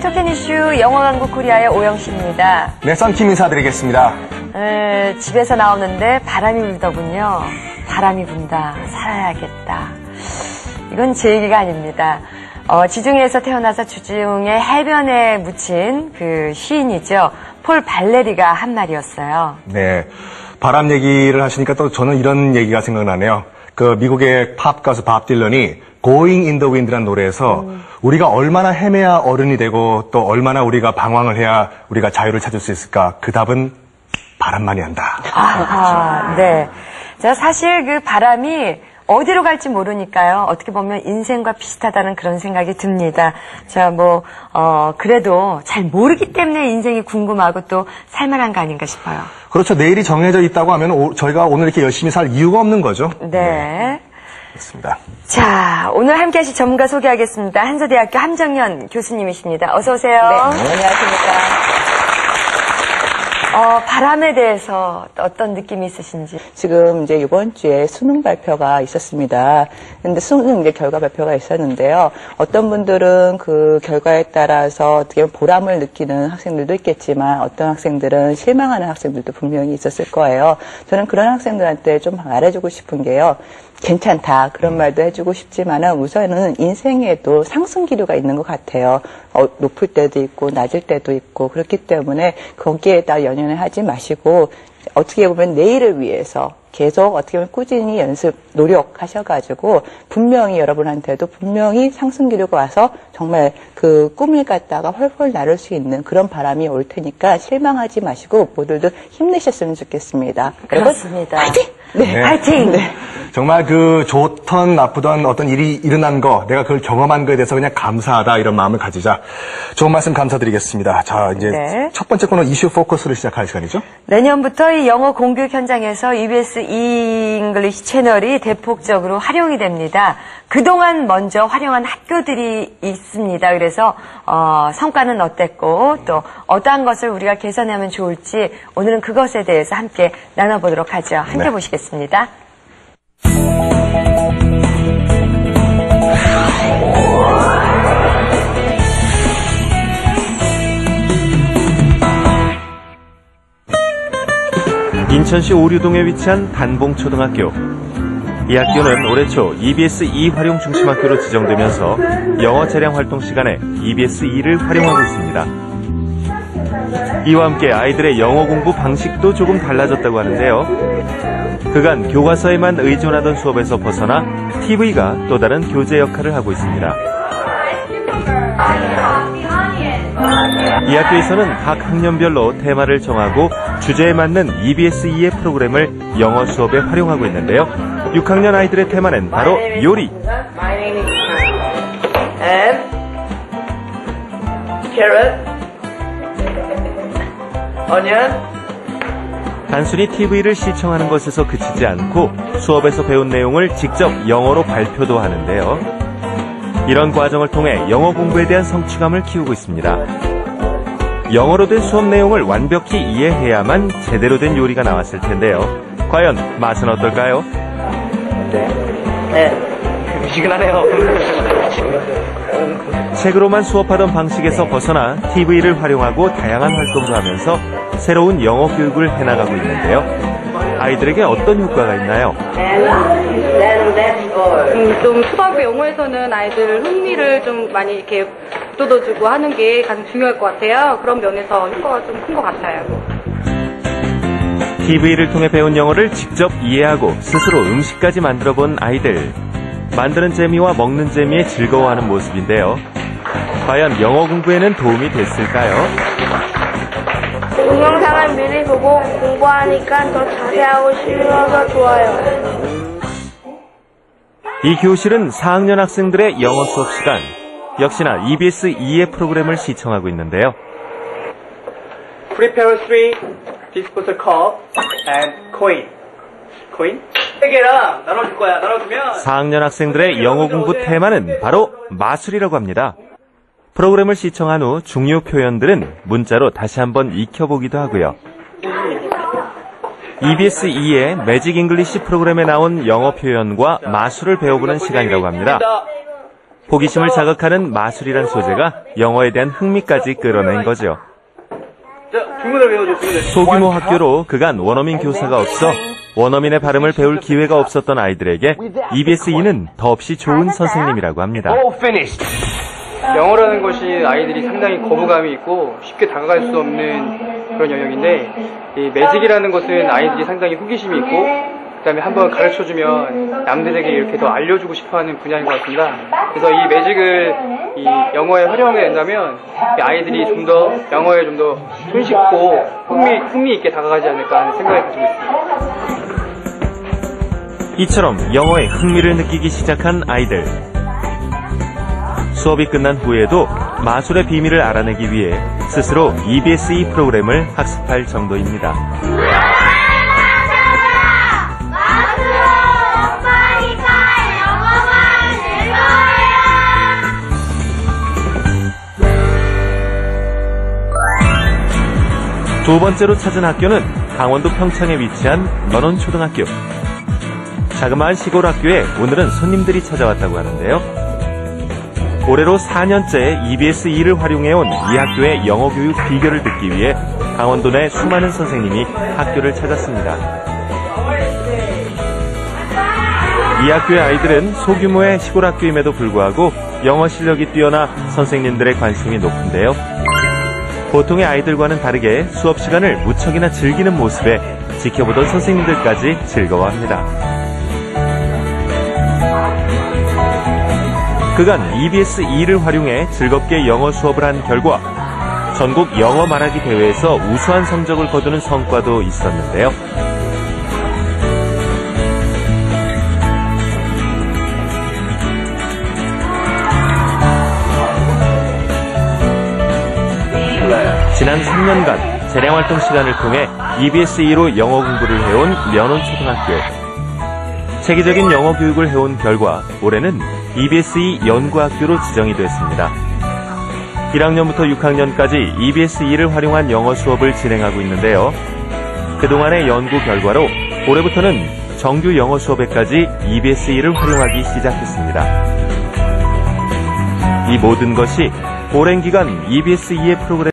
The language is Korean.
토큰 이슈 영어 강국 코리아의 오영씨입니다. 네, 썬킴 인사드리겠습니다. 집에서 나오는데 바람이 불더군요. 바람이 분다. 살아야겠다. 이건 제 얘기가 아닙니다. 지중해에서 태어나서 주중에 해변에 묻힌 그 시인이죠. 폴 발레리가 한 말이었어요. 네, 바람 얘기를 하시니까 또 저는 이런 얘기가 생각나네요. 그 미국의 팝 가수 밥 딜런이 Going in the Wind라는 노래에서 우리가 얼마나 헤매야 어른이 되고 또 얼마나 우리가 방황을 해야 우리가 자유를 찾을 수 있을까? 그 답은 바람만이 한다. 네. 자, 사실 그 바람이 어디로 갈지 모르니까요. 어떻게 보면 인생과 비슷하다는 그런 생각이 듭니다. 자, 그래도 잘 모르기 때문에 인생이 궁금하고 또 살만한 거 아닌가 싶어요. 그렇죠. 내일이 정해져 있다고 하면 저희가 오늘 이렇게 열심히 살 이유가 없는 거죠. 네. 그렇습니다. 자, 오늘 함께 하실 전문가 소개하겠습니다. 한서대학교 함정연 교수님이십니다. 어서 오세요. 네, 안녕하십니까. 바람에 대해서 어떤 느낌이 있으신지. 지금 이제 이번 주에 수능 발표가 있었습니다. 근데 수능 이제 결과 발표가 있었는데요. 어떤 분들은 그 결과에 따라서 어떻게 보면 보람을 느끼는 학생들도 있겠지만 어떤 학생들은 실망하는 학생들도 분명히 있었을 거예요. 저는 그런 학생들한테 좀 말해주고 싶은 게요. 괜찮다. 그런 말도 해주고 싶지만은 우선은 인생에도 상승 기류가 있는 것 같아요. 높을 때도 있고 낮을 때도 있고 그렇기 때문에 거기에다 연연을 하지 마시고 어떻게 보면 내일을 위해서 계속 어떻게 보면 꾸준히 노력하셔가지고 분명히 여러분한테도 분명히 상승 기류가 와서 정말 그 꿈을 갖다가 헐헐 나를 수 있는 그런 바람이 올 테니까 실망하지 마시고 모두들 힘내셨으면 좋겠습니다. 그렇습니다. 화이팅! 네, 화이팅! 네. 정말 그 좋던 나쁘던 어떤 일이 일어난 거, 내가 그걸 경험한 거에 대해서 그냥 감사하다 이런 마음을 가지자. 좋은 말씀 감사드리겠습니다. 자, 이제 첫 번째 코너 이슈 포커스를 시작할 시간이죠. 내년부터 이 영어 공교육 현장에서 EBS E-English 채널이 대폭적으로 활용이 됩니다. 그동안 먼저 활용한 학교들이 있습니다. 그래서 성과는 어땠고 또 어떠한 것을 우리가 개선하면 좋을지 오늘은 그것에 대해서 함께 나눠보도록 하죠. 함께 보시겠습니다. 인천시 오류동에 위치한 단봉초등학교. 이 학교는 올해 초 EBS E 활용 중심학교로 지정되면서 영어 재량 활동 시간에 EBS E를 활용하고 있습니다. 이와 함께 아이들의 영어 공부 방식도 조금 달라졌다고 하는데요. 그간 교과서에만 의존하던 수업에서 벗어나 TV가 또 다른 교재 역할을 하고 있습니다. 이 학교에서는 각 학년별로 테마를 정하고 주제에 맞는 EBS E의 프로그램을 영어 수업에 활용하고 있는데요. 6학년 아이들의 테마는 바로 요리. And carrot, onion. 단순히 TV를 시청하는 것에서 그치지 않고 수업에서 배운 내용을 직접 영어로 발표도 하는데요. 이런 과정을 통해 영어 공부에 대한 성취감을 키우고 있습니다. 영어로 된 수업 내용을 완벽히 이해해야만 제대로 된 요리가 나왔을 텐데요. 과연 맛은 어떨까요? 네, 미지근하네요. 책으로만 수업하던 방식에서 벗어나 TV를 활용하고 다양한 활동도 하면서 새로운 영어 교육을 해나가고 있는데요. 아이들에게 어떤 효과가 있나요? 좀 초등학교 영어에서는 아이들 흥미를 좀 많이 이렇게 돋워주고 하는 게 가장 중요할 것 같아요. 그런 면에서 효과가 좀 큰 것 같아요. TV를 통해 배운 영어를 직접 이해하고 스스로 음식까지 만들어 본 아이들. 만드는 재미와 먹는 재미에 즐거워하는 모습인데요. 과연 영어 공부에는 도움이 됐을까요? 동영상을 미리 보고 공부하니까 더 자세하고 쉬워서 좋아요. 이 교실은 4학년 학생들의 영어 수업 시간. 역시나 EBS E의 프로그램을 시청하고 있는데요. Prepare 3 disposal cup and coin. coin? 3개랑 나눠줄 거야. 나눠주면 4학년 학생들의 영어 공부 테마는 바로 마술이라고 합니다. 프로그램을 시청한 후 중요 표현들은 문자로 다시 한번 익혀보기도 하고요. EBS E의 매직 잉글리시 프로그램에 나온 영어 표현과 마술을 배워보는 시간이라고 합니다. 호기심을 자극하는 마술이란 소재가 영어에 대한 흥미까지 끌어낸 거죠. 자, 주문을 외워줘, 주문을. 소규모 학교로 그간 원어민 교사가 없어 원어민의 발음을 배울 기회가 없었던 아이들에게 EBS-E는 더없이 좋은 선생님이라고 합니다. 영어라는 것이 아이들이 상당히 거부감이 있고 쉽게 다가갈 수 없는 그런 영역인데, 이 매직이라는 것은 아이들이 상당히 호기심이 있고 그다음에 한번 가르쳐주면 남들에게 이렇게 더 알려주고 싶어하는 분야인 것 같습니다. 그래서 이 매직을 이 영어에 활용하게 된다면 이 아이들이 좀 더 영어에 좀 더 손쉽고 흥미 있게 다가가지 않을까 하는 생각을 가지고 있습니다. 이처럼 영어에 흥미를 느끼기 시작한 아이들. 수업이 끝난 후에도 마술의 비밀을 알아내기 위해 스스로 EBS-E 프로그램을 학습할 정도입니다. 두 번째로 찾은 학교는 강원도 평창에 위치한 연원초등학교. 자그마한 시골 학교에 오늘은 손님들이 찾아왔다고 하는데요. 올해로 4년째 EBS-E를 활용해온 이 학교의 영어 교육 비결을 듣기 위해 강원도 내 수많은 선생님이 학교를 찾았습니다. 이 학교의 아이들은 소규모의 시골 학교임에도 불구하고 영어 실력이 뛰어나 선생님들의 관심이 높은데요. 보통의 아이들과는 다르게 수업 시간을 무척이나 즐기는 모습에 지켜보던 선생님들까지 즐거워합니다. 그간 EBS-E를 활용해 즐겁게 영어 수업을 한 결과 전국 영어 말하기 대회에서 우수한 성적을 거두는 성과도 있었는데요. 지난 3년간 재량활동 시간을 통해 EBS-E로 영어 공부를 해온 연원초등학교. 체계적인 영어 교육을 해온 결과 올해는 EBS-E 연구학교로 지정이 됐습니다. 1학년부터 6학년까지 EBS-E를 활용한 영어 수업을 진행하고 있는데요. 그동안의 연구 결과로 올해부터는 정규 영어 수업에까지 EBS-E를 활용하기 시작했습니다. 이 모든 것이 오랜 기간 EBS-E의 프로그램